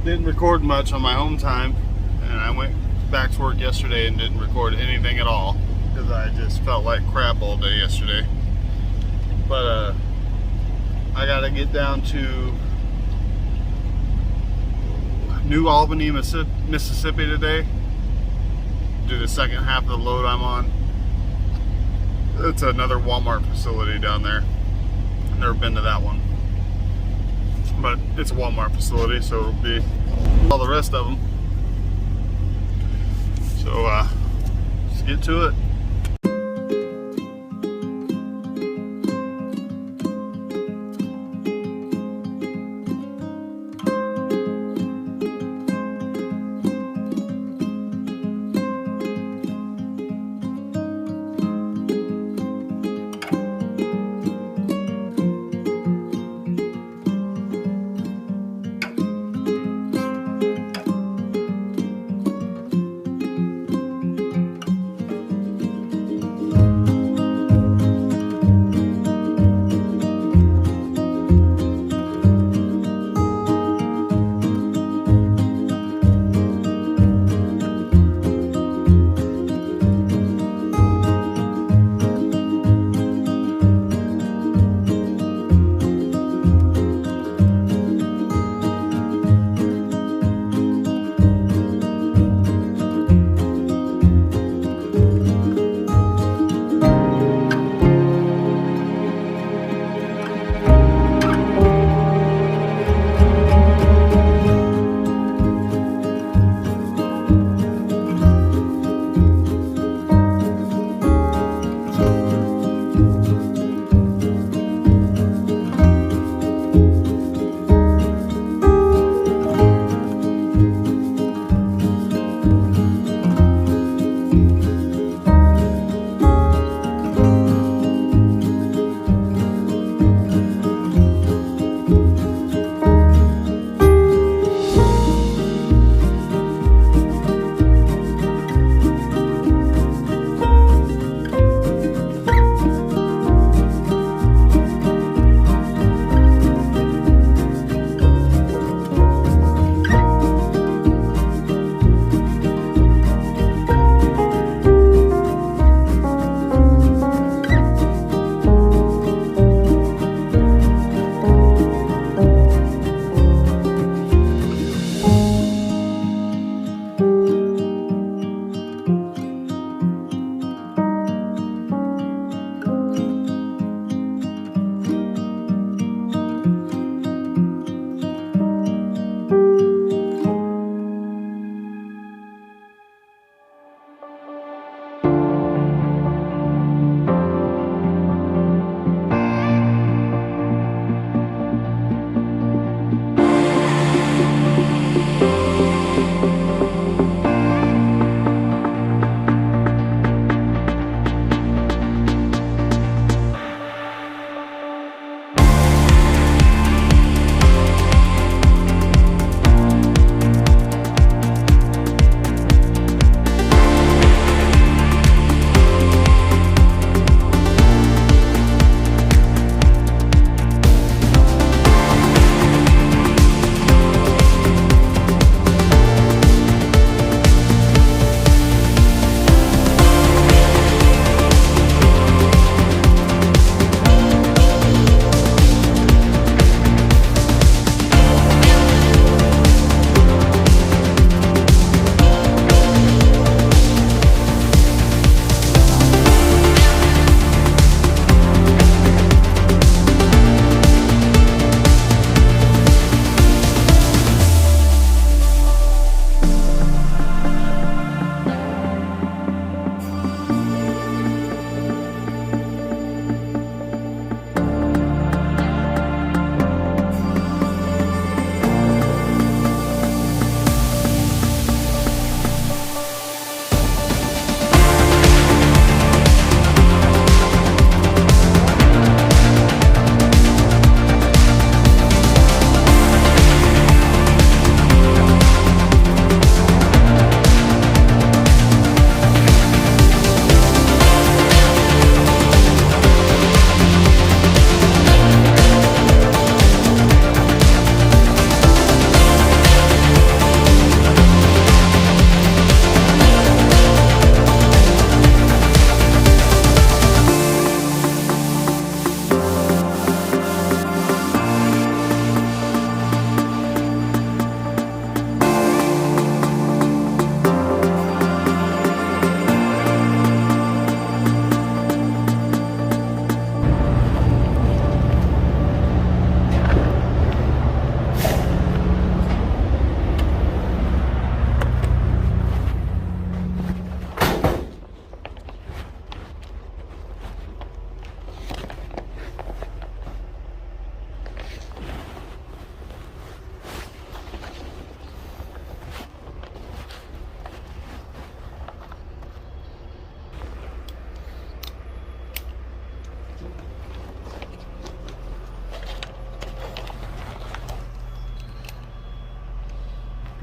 Didn't record much on my home time, and I went back to work yesterday and didn't record anything at all because I just felt like crap all day yesterday. But I gotta get down to New Albany, Mississippi today. Do the second half of the load I'm on. It's another Walmart facility down there. Never been to that one, but it's a Walmart facility, so it'll be all the rest of them. So let's get to it.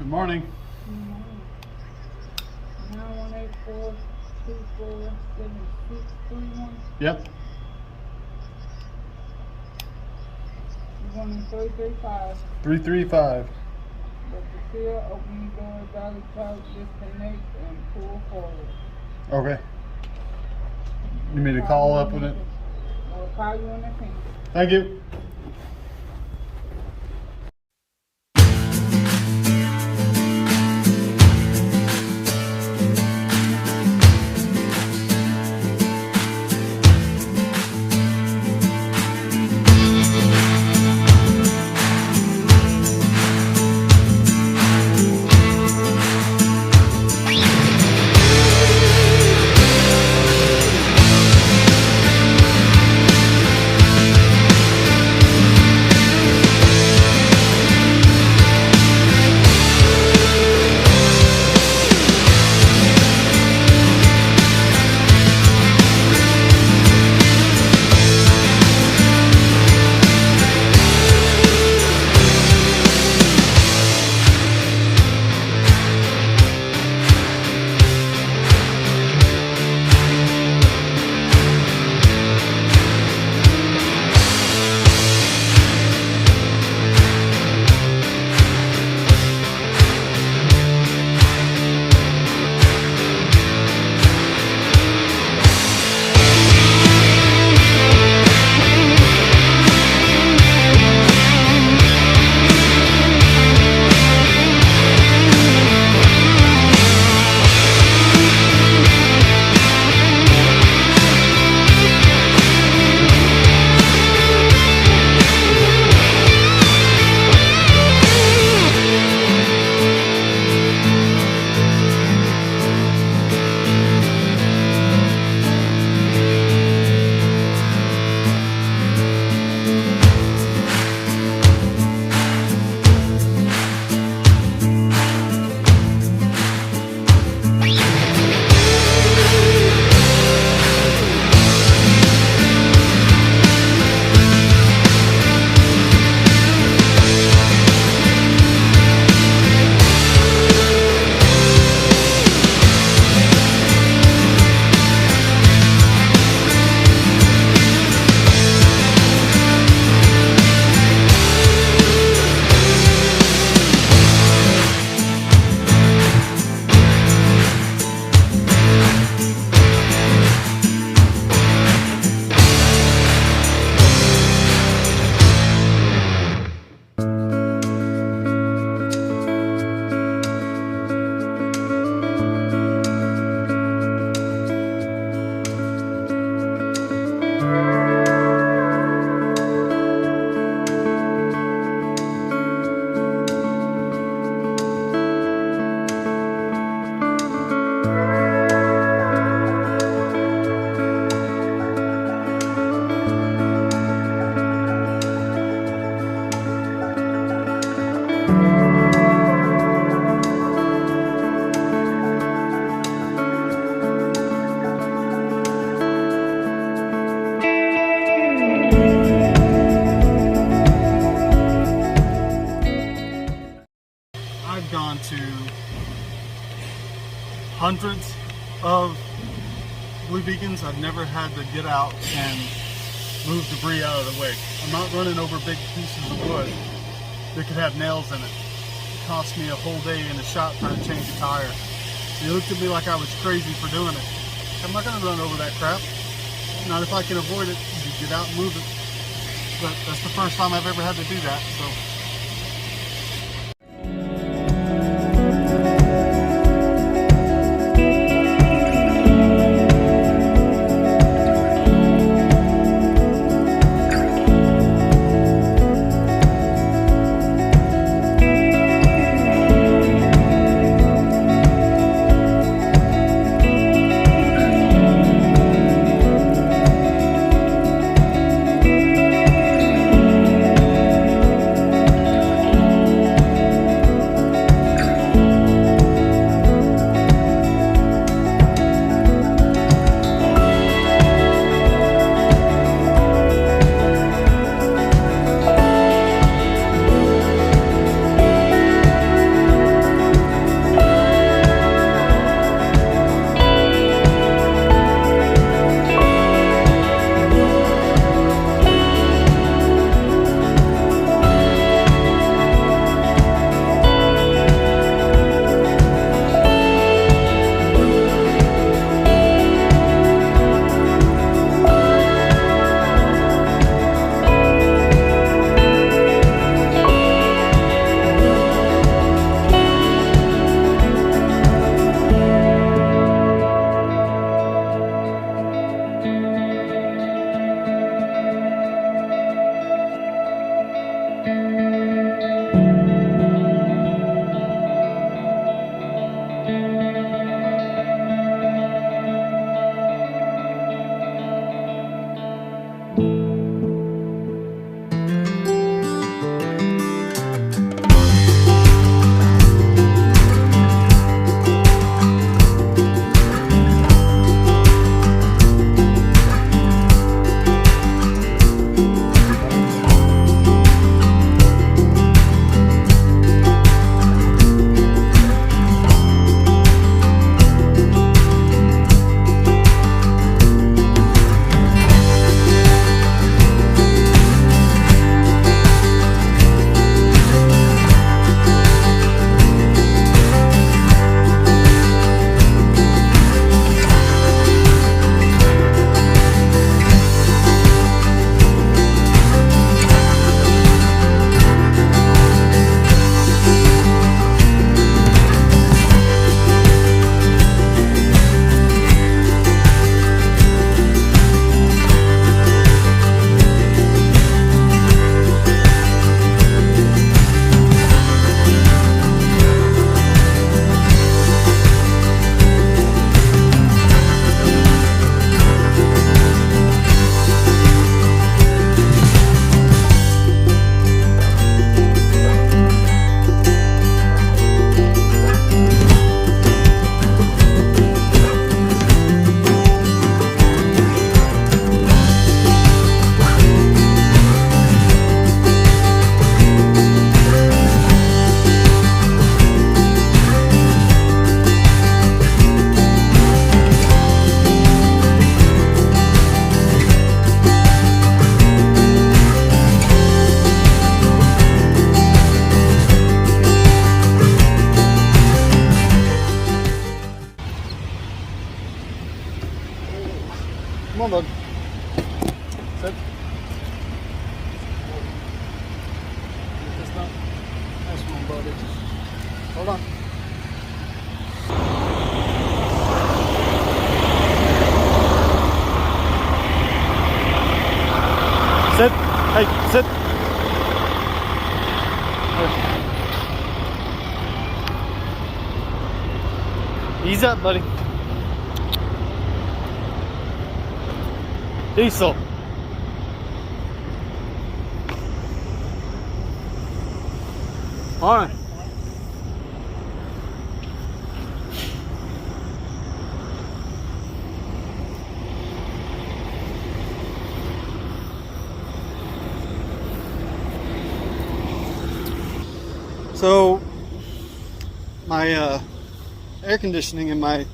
morning. 9184247631. Yep. You're going in 335. 335. But the seal, open the door, dolly pouch, disconnect, and pull forward. Okay. You mean to call up with it? I'll call you when I can. Thank you. I've gone to hundreds of Blue Beacons. I've never had to get out and move debris out of the way. I'm not running over big pieces of wood that could have nails in it. It cost me a whole day in the shop trying to change a tire. They looked at me like I was crazy for doing it. I'm not going to run over that crap. Not if I can avoid it. You get out and move it. But that's the first time I've ever had to do that. So. buddy. Hold on. Sit. Hey, sit. Ease up, buddy. Diesel. All right. So my air conditioning in my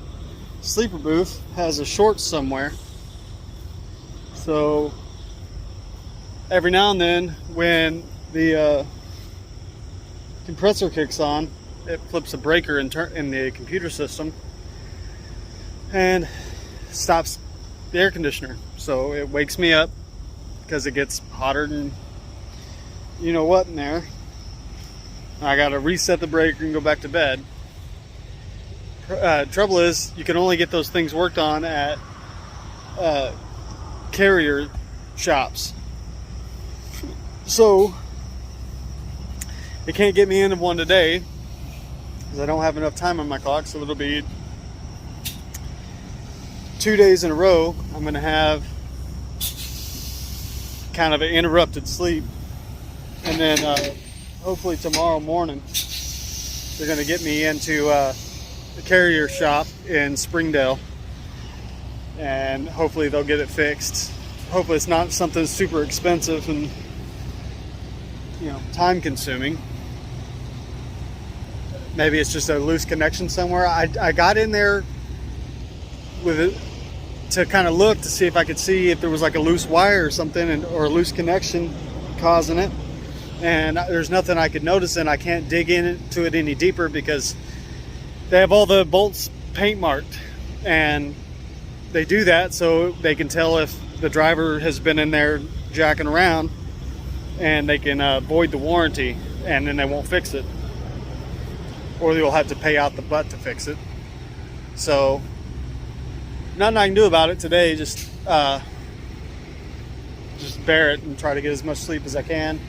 sleeper booth has a short somewhere. So every now and then when the compressor kicks on, it flips a breaker in the computer system and stops the air conditioner. So it wakes me up because it gets hotter than you know what in there. I gotta reset the breaker and go back to bed. Trouble is, you can only get those things worked on at Carrier shops. So they can't get me into one today because I don't have enough time on my clock. So it'll be 2 days in a row. I'm going to have kind of an interrupted sleep, and then hopefully tomorrow morning they're going to get me into the Carrier shop in Springdale, and hopefully they'll get it fixed. Hopefully it's not something super expensive and time consuming. Maybe it's just a loose connection somewhere. I got in there with it to kind of look to see if I could see if there was like a loose wire or something, or a loose connection causing it, and there's nothing I could notice, and I can't dig into it any deeper because they have all the bolts paint marked, and they do that so they can tell if the driver has been in there jacking around, and they can void the warranty, and then they won't fix it, or they'll have to pay out the butt to fix it. So nothing I can do about it today. Just bear it and try to get as much sleep as I can.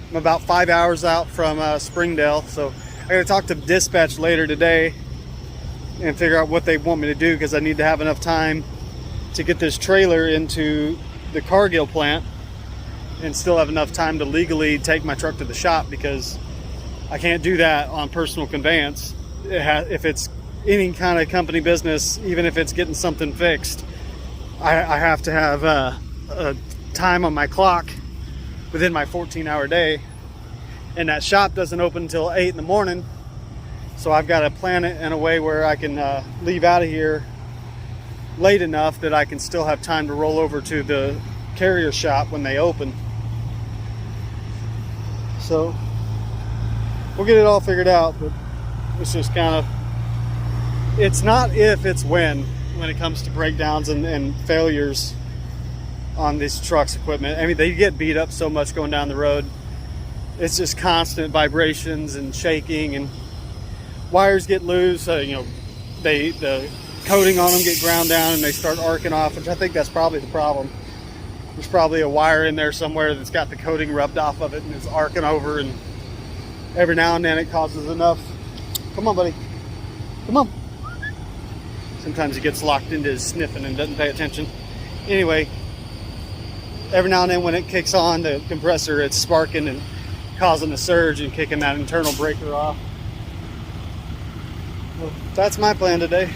I'm about 5 hours out from Springdale, so I gotta talk to dispatch later today and figure out what they want me to do, because I need to have enough time to get this trailer into the Cargill plant and still have enough time to legally take my truck to the shop, because I can't do that on personal conveyance. If it's any kind of company business, even if it's getting something fixed, I have to have a time on my clock within my 14-hour day, and that shop doesn't open until 8 in the morning. So I've got to plan it in a way where I can leave out of here late enough that I can still have time to roll over to the Carrier shop when they open. So we'll get it all figured out, but it's just kind of, it's not if, it's when it comes to breakdowns and failures on these trucks equipment. I mean, they get beat up so much going down the road. It's just constant vibrations and shaking, and wires get loose. The coating on them get ground down and they start arcing off, which I think that's probably the problem. There's probably a wire in there somewhere that's got the coating rubbed off of it and it's arcing over, and every now and then it causes enough. Come on, buddy. Come on. Sometimes he gets locked into his sniffing and doesn't pay attention. Anyway, every now and then when it kicks on the compressor, it's sparking and causing a surge and kicking that internal breaker off. Well, that's my plan today.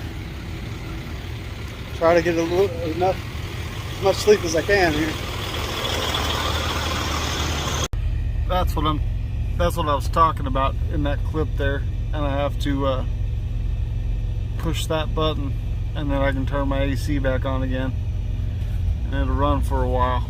Try to get as much sleep as I can here. That's what I was talking about in that clip there, and I have to push that button, and then I can turn my AC back on again, and it'll run for a while.